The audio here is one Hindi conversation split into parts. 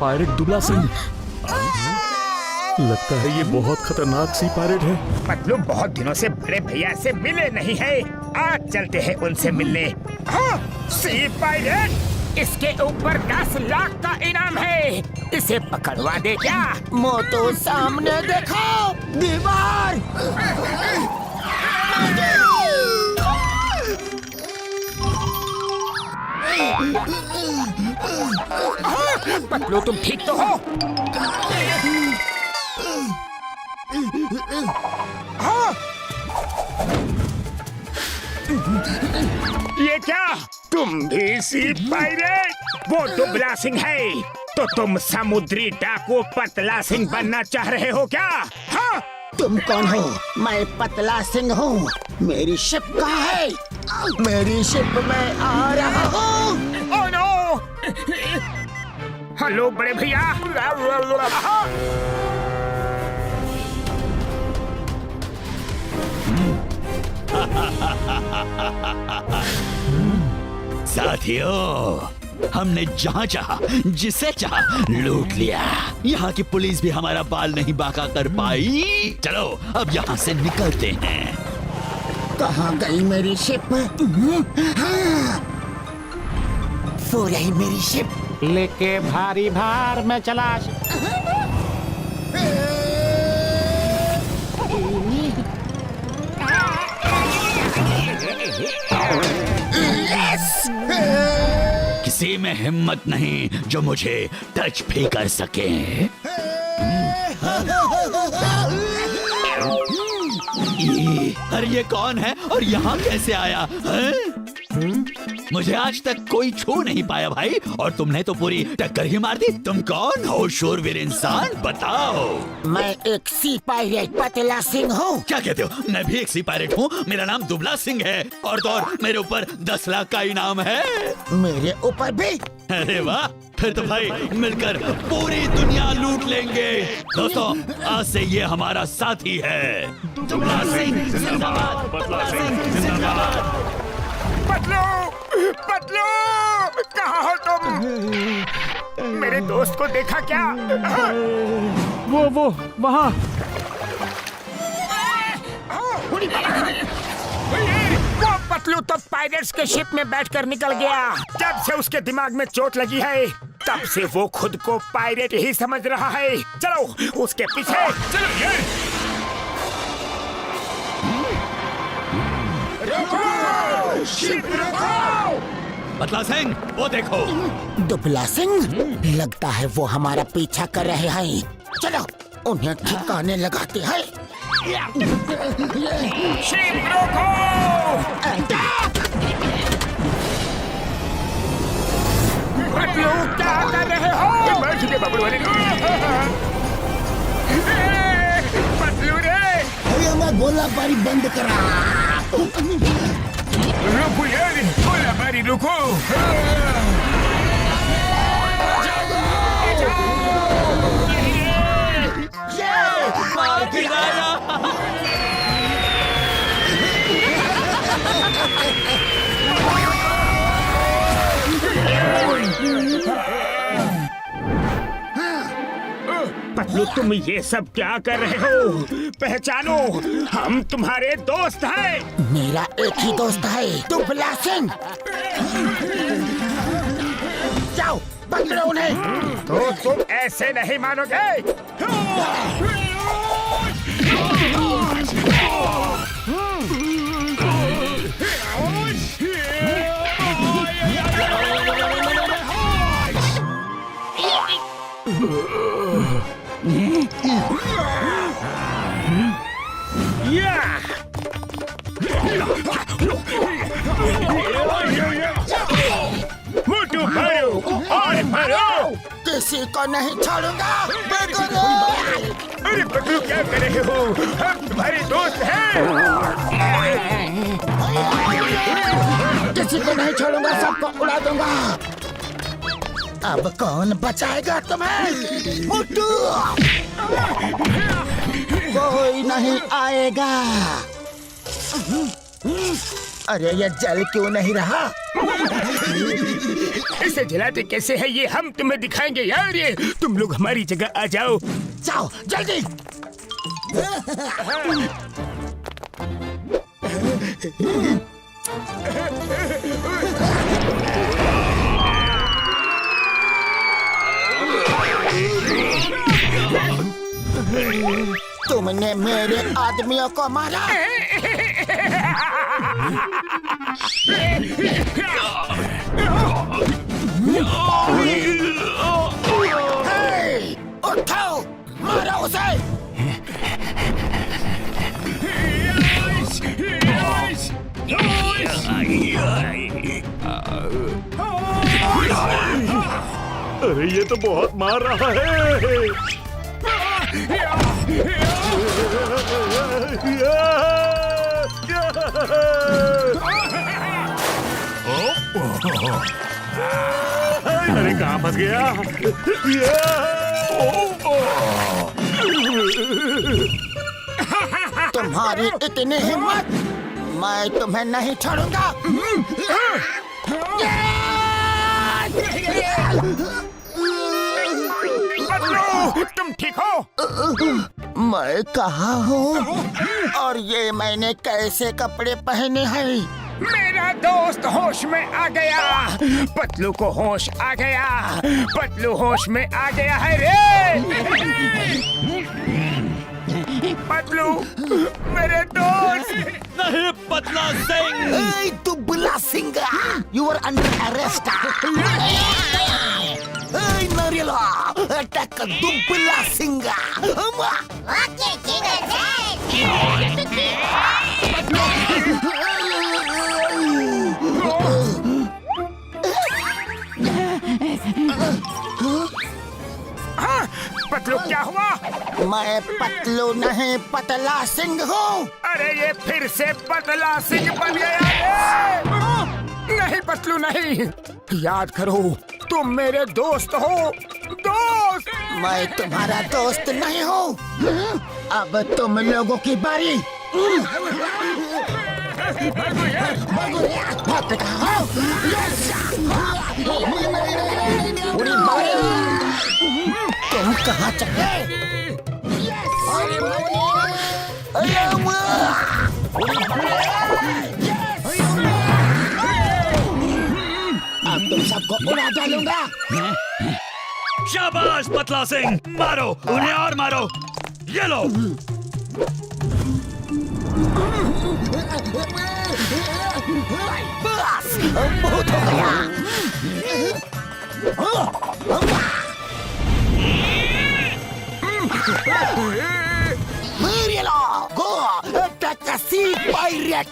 पायरेट दुबला सिंह। लगता है ये बहुत खतरनाक सी पायरेट है। पतलू बहुत दिनों से बड़े भैया से मिले नहीं है, आज चलते हैं उनसे मिलने। हाँ, सी पायरेट, इसके ऊपर 10 लाख का इनाम है, इसे पकड़वा दे क्या? मोटू सामने देखो, दीवार। पतलू तुम ठीक तो हो? हाँ? ये क्या? तुम भी सी पायरेट? वो दुबला सिंह है, तो तुम समुद्री डाकू पतला सिंह बनना चाह रहे हो क्या? हाँ? तुम कौन हो? मैं पतला सिंह हूँ। मेरी शिप कहाँ है? मेरी शिप में आ रहा हूँ। Oh no! हेलो बड़े भैया। साथियों, हमने जहाँ चाहा जिसे चाहा लूट लिया। यहाँ की पुलिस भी हमारा बाल नहीं बांका कर पाई। चलो अब यहाँ से निकलते हैं। कहाँ गई मेरी शिप? हाँ, वो रही मेरी शिप। लेके भारी भार में चला। किसी में हिम्मत नहीं जो मुझे टच भी कर सके। अरे ये कौन है और यहाँ कैसे आया है? मुझे आज तक कोई छू नहीं पाया भाई, और तुमने तो पूरी टक्कर ही मार दी। तुम कौन हो शूरवीर इंसान, बताओ। मैं एक सी पायरेट पतला सिंह हूँ। क्या कहते हो? मैं भी एक सी पायरेट हूँ। मेरा नाम दुबला सिंह है, और तो और मेरे ऊपर 10 लाख का इनाम है। मेरे ऊपर भी? अरे वाह, फिर तो भाई मिलकर पूरी दुनिया लूट लेंगे। दोस्तों, आज से ये हमारा साथी है। दुबला सिंह जिंदाबाद, पतला सिंह जिंदाबाद। पतलू, पतलू, कहाँ हो तुम? मेरे दोस्त को देखा क्या? वो वहाँ। वो पतलू तो पायरेट्स के शिप में बैठकर निकल गया। जब से उसके दिमाग में चोट लगी है, तब से वो खुद को पायरेट ही समझ रहा है। चलो उसके पीछे चलो। शिप रोको! पतला सिंह, वो देखो। दुबला सिंह? लगता है वो हमारा पीछा कर रहे हैं। चलो उन्हें ठिकाने लगाते हैं। शिप रोको! पतलू क्या कर रहे हो? पतलू रे! मैं गोला बारी बंद करा। रुको यार, गोला बारी रुको। पतलू तुम ये सब क्या कर रहे हो? पहचानो, हम तुम्हारे दोस्त हैं। मेरा एक ही दोस्त है, दुबला सिंह। जाओ पकड़ो उन्हें। तो तुम ऐसे नहीं मानोगे। मोटू भरो और भरो। किसी को नहीं छोड़ूंगा। अरे पतलू क्या कर रहे हो? हम तुम्हारे दोस्त हैं। किसी को नहीं छोड़ूंगा, सबको उड़ा दूंगा। अब कौन बचाएगा तुम्हें? मोटू, कोई नहीं आएगा। अरे ये जल क्यों नहीं रहा? इसे जलाते कैसे है ये हम तुम्हें दिखाएंगे यार। ये तुम लोग हमारी जगह आ जाओ। जाओ जल्दी। तुमने मेरे आदमियों को मारा। हे, उठाओ, मारो उसे। अरे ये तो बहुत मार रहा है। अरे कहाँ फंस गया? तुम्हारी इतनी हिम्मत, मैं तुम्हें नहीं छोड़ूंगा। पतलू, तुम ठीक हो? मैं कहाँ हूँ और ये मैंने कैसे कपड़े पहने हैं? मेरा दोस्त होश में आ गया। पतलू को होश आ गया। पतलू होश में आ गया है रे। पतलू मेरे दोस्त। नहीं पतला सिंह। Hey, दुबला Singh, you are under arrest. Hey, Narila, attack दुबला सिंह। हाँ, पतलू क्या हुआ? मैं पतलू नहीं पतला सिंह हूँ। अरे ये फिर से पतला सिंह बन गया है। नहीं पतलू नहीं, याद करो तुम मेरे दोस्त हो। दोस्त। मैं तुम्हारा दोस्त नहीं हूँ। अब तुम लोगों की बारी। पूरी बारी। तुम कहाँ चले? अब तुम सबको उड़ा डालूंगा। शाबाश पतला सिंह, मारो उन्हें और मारो। ये लो। बस बहुत हो गया। Murielo, go attack the sea pirate.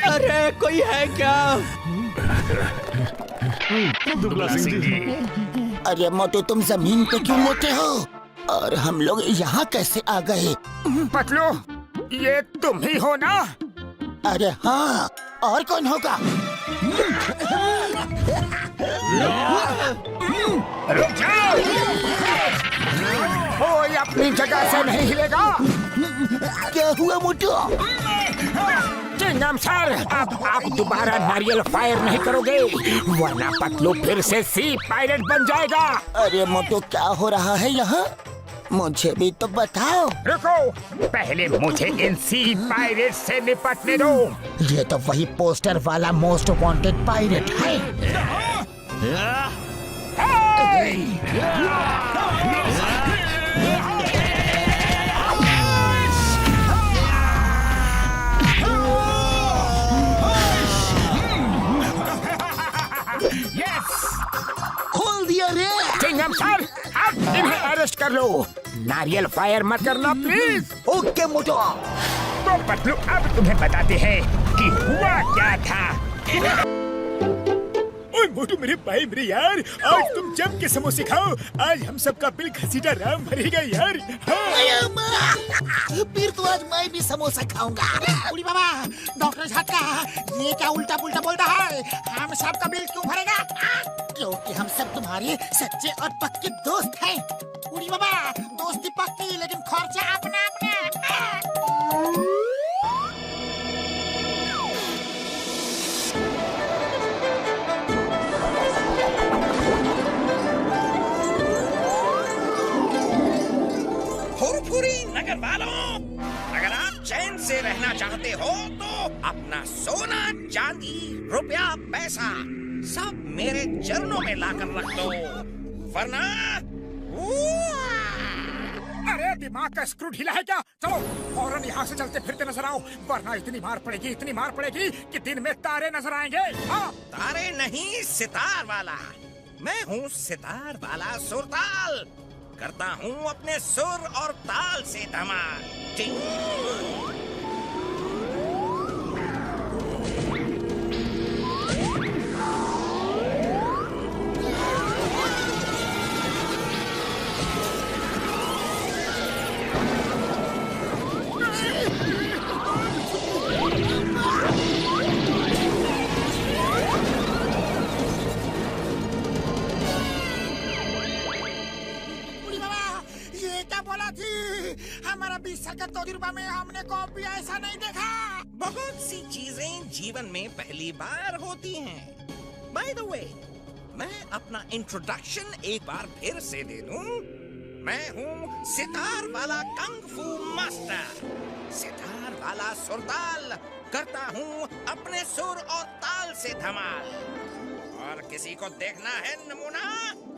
अरे कोई है क्या? दुबला सिंह जी। अरे मोटू, तुम जमीन पे क्यों लेटे हो? और हम लोग यहाँ कैसे आ गए? पतलू, ये तुम ही हो ना? अरे हाँ, और कौन होगा? रुक जाओ। कोई अपनी जगह से नहीं हिलेगा। क्या हुआ मोटू? चिंगम सर, अब आप दोबारा नारियल फायर नहीं करोगे, वरना पतलू फिर से सी पायलट बन जाएगा। अरे मोटू, क्या हो रहा है यहाँ? मुझे भी तो बताओ। रुको, पहले मुझे इन सी पायरेट से निपटने दो। ये तो वही पोस्टर वाला मोस्ट वांटेड पायरेट है। खोल दिया रे। चिंगम सर, अब इन्हें अरेस्ट कर लो। नारियल फायर मत करना प्लीज। ओके मोटू। तो पतलू, अब तुम्हें बताते हैं कि हुआ क्या था। मोटू मेरे भाई मेरे यार, आज तुम जम के समोसे खाओ। आज हम सबका बिल घसीटा राम भरेगा यार। हाँ। फिर तो आज मैं भी समोसा खाऊंगा। उड़ी बाबा, डॉक्टर झटका, ये क्या उल्टा पुल्टा बोल रहा है? हम सबका बिल क्यों भरेगा? क्योंकि हम सब तुम्हारे सच्चे और पक्के दोस्त हैं। उड़ी बाबा, दोस्ती पक्की लेकिन खर्चा अपना अपना। फुरफुरी नगर वालों, अगर आप चैन से रहना चाहते हो तो अपना सोना, चांदी, रुपया, पैसा सब मेरे चरणों में लाकर रख दो, वरना अरे दिमाग का स्क्रू ढीला है क्या? चलो फौरन यहाँ से चलते फिरते नजर आओ, वरना इतनी मार पड़ेगी कि दिन में तारे नजर आएंगे। हाँ। तारे नहीं, सितार वाला। मैं हूँ सितार वाला सुरताल, करता हूँ अपने सुर और ताल से धमाल। टिंग। हमारा 20 साल का तजुर्बा में हमने कभी ऐसा नहीं देखा। बहुत सी चीजें जीवन में पहली बार होती हैं। बाय द वे, मैं अपना इंट्रोडक्शन एक बार फिर से दे दूं। मैं हूँ सितार वाला कंग फू मास्टर, सितार वाला सुरताल, करता हूँ अपने सुर और ताल से धमाल। और किसी को देखना है नमूना?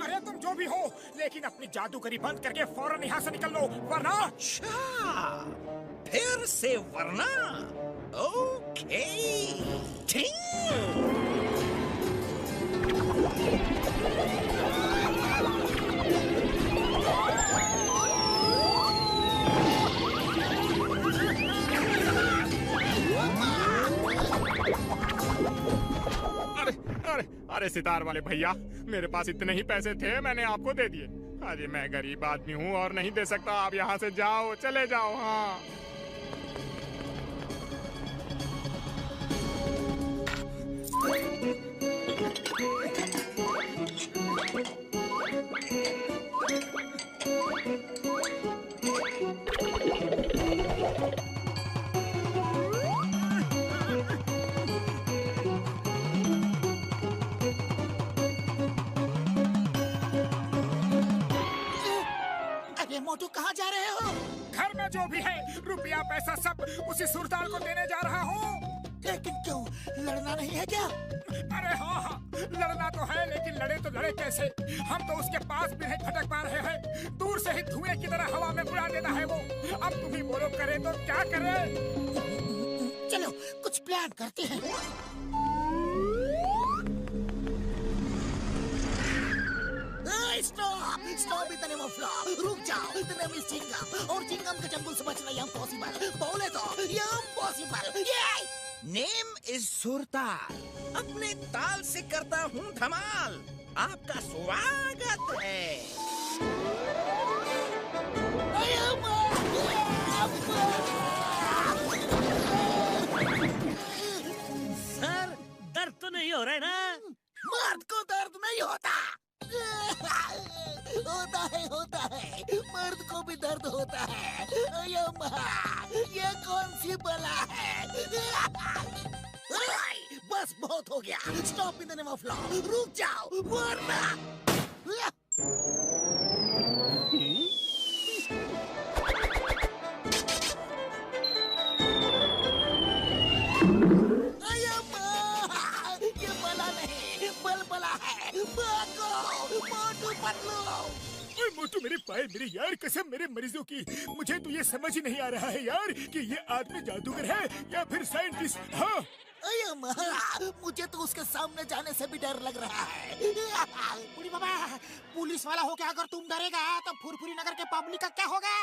अरे तुम जो भी हो, लेकिन अपनी जादूगरी बंद करके फौरन यहाँ से निकल लो, वरना। अच्छा, फिर से वरना? ओके। ठीक। अरे सितार वाले भैया, मेरे पास इतने ही पैसे थे, मैंने आपको दे दिए। अरे मैं गरीब आदमी हूँ और नहीं दे सकता। आप यहाँ से जाओ, चले जाओ। हाँ। मोटू कहाँ जा रहे हो? घर में जो भी है, रुपया पैसा सब उसी सुरताल को देने जा रहा हूँ। लेकिन क्यों, लड़ना नहीं है क्या? अरे हाँ, लड़ना तो है, लेकिन लड़े तो लड़े कैसे? हम तो उसके पास भी नहीं खटक पा रहे हैं। दूर से ही धुएं की तरह हवा में उड़ा देता है वो। अब तुम ही बोलो, करे तो क्या करे? चलो कुछ प्लान करते हैं। स्टॉप इतने मफला, रुक जाओ। इतने में चिंगम और चिंगम के चंगुल से बचना इम्पॉसिबल। बोले तो इम्पॉसिबल। नेम इज सुरताल, अपने ताल से करता हूँ धमाल। आपका स्वागत है। सर, दर्द तो नहीं हो रहा है ना? मर्द को दर्द नहीं होता। होता है, मर्द को भी दर्द होता है। ये कौन सी बला है? बस बहुत हो गया। Stop in the name of law, रुक जाओ वरना। ये बला नहीं, बलबला है। मोटू पतलू। मोटू मेरे पाए मेरे यार, कसम मेरे मरीजों की, मुझे तो ये समझ ही नहीं आ रहा है यार कि ये आदमी जादूगर है या फिर साइंटिस्ट। हाँ, मुझे तो उसके सामने जाने से भी डर लग रहा है। उड़ी बाबा, पुलिस वाला हो क्या अगर तुम डरेगा तो फुरफुरी नगर के पब्लिक का क्या होगा?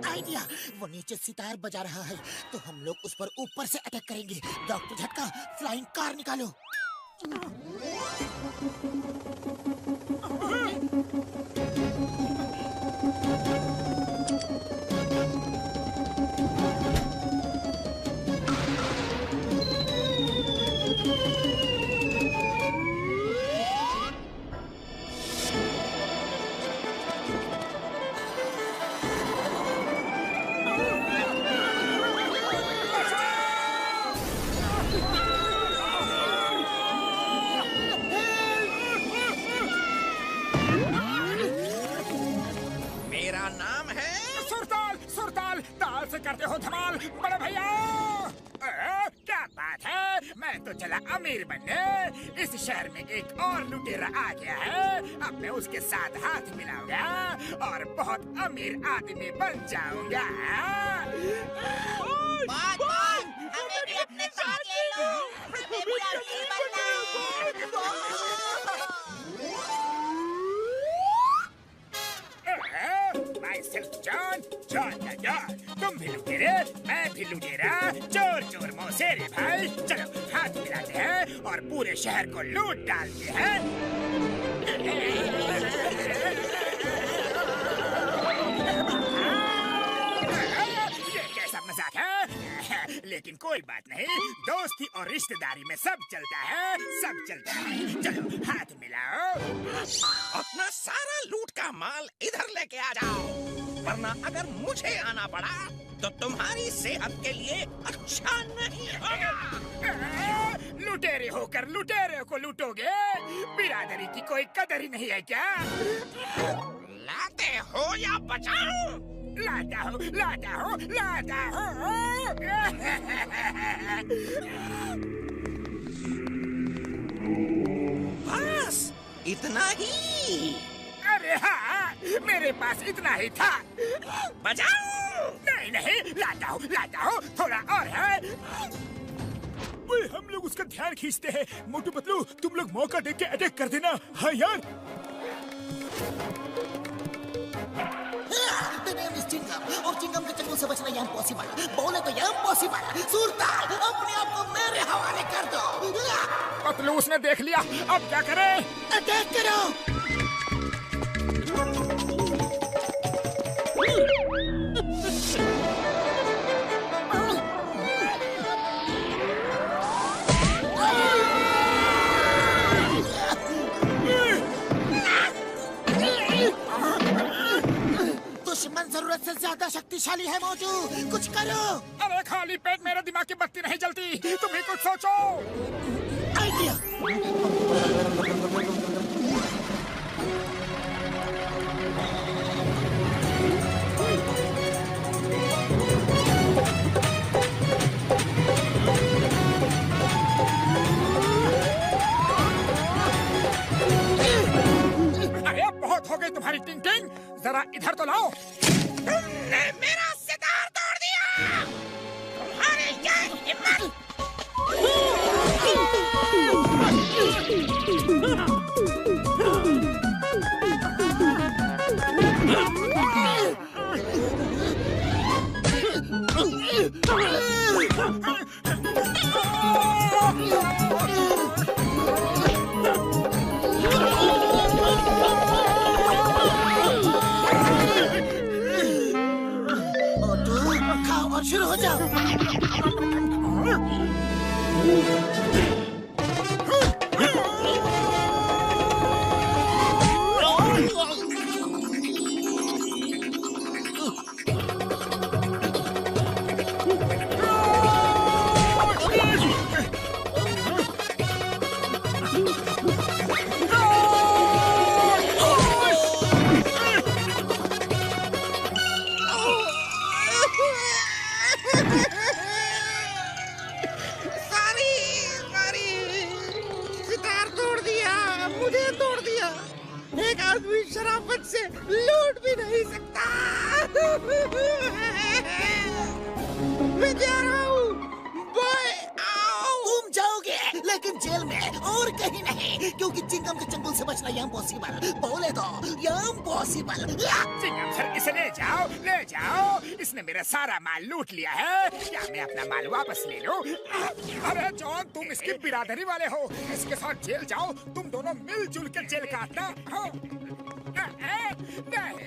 आइडिया, वो नीचे सितार बजा रहा है तो हम लोग उस पर ऊपर से अटैक करेंगे। डॉक्टर झटका, फ्लाइंग कार निकालो। मेरा नाम है सुरताल सुरताल ताल से करते हो धमाल बड़े भैया। क्या बात है, मैं तो चला अमीर बनने। इस शहर में एक और लुटेरा आ गया है, अब मैं उसके साथ हाथ मिलाऊंगा और बहुत अमीर आदमी बन जाऊंगा। हमें भी अपने साथ ले लो, हमें भी अमीर बनना Myself John, John the John। तुम भी लुटेरे, मैं भी लुटेरा, चोर चोर मौसेरे भाई। चलो हाथ मिलाते हैं और पूरे शहर को लूट डालते हैं। ये कैसा मजाक है? लेकिन कोई बात नहीं, दोस्ती और रिश्तेदारी में सब चलता है, सब चलता है। चलो हाथ मिलाओ। अपना सारा लूट का माल इधर लेके आ जाओ, वरना अगर मुझे आना पड़ा तो तुम्हारी सेहत के लिए अच्छा नहीं होगा। लुटेरे होकर लुटेरे को लूटोगे? बिरादरी की कोई कदर ही नहीं है क्या? लाते हो या बचाओ? लाता हूँ, लाता हूँ, लाता हूँ। बस इतना ही? अरे हाँ, मेरे पास इतना ही था। बचाओ! नहीं नहीं, लाता हूँ, थोड़ा और है। ओए, हम लोग उसका ध्यान खींचते हैं। मोटू पतलू, तुम लोग मौका देख के अटैक कर देना। हाँ यार। चिंगम और चिंगम के चंगुल से बचना ये इम्पॉसिबल। बोले तो ये इम्पॉसिबल। सुरताल, अपने आप को मेरे हवाले कर दो। पतलू उसने देख लिया, अब क्या करें? अटैक करो। दुश्मन जरूरत से ज्यादा शक्तिशाली है मौजू, कुछ करो। अरे खाली पेट मेरे दिमाग की बत्ती नहीं जलती, तुम ही कुछ सोचो। आइडिया। अरे बहुत हो गई तुम्हारी टिंग टिंग, जरा इधर तो लाओ। तुमने मेरा सितार तोड़ दिया। तुम्हारी क्या हिम्मत? खाओ और शुरू हो जाओ। सितार तोड़ दिया, मुझे तोड़ दिया। एक आदमी शराफत से लूट भी नहीं सकता। मैं जा रहा हूँ। बाय। तुम जाओगे लेकिन जेल में और कहीं नहीं, क्योंकि चिंगम के चंगुल से बचना इम्पॉसिबल। बोले तो इम्पॉसिबल। चिंगम सर, इसे ले जाओ, ले जाओ। इसने मेरा सारा माल लूट लिया है। क्या मैं अपना माल वापस ले लूं? अरे जॉन, तुम इसकी बिरादरी वाले हो। इसके साथ जेल जाओ, तुम दोनों मिलजुल के जेल काटना। हाँ। नहीं।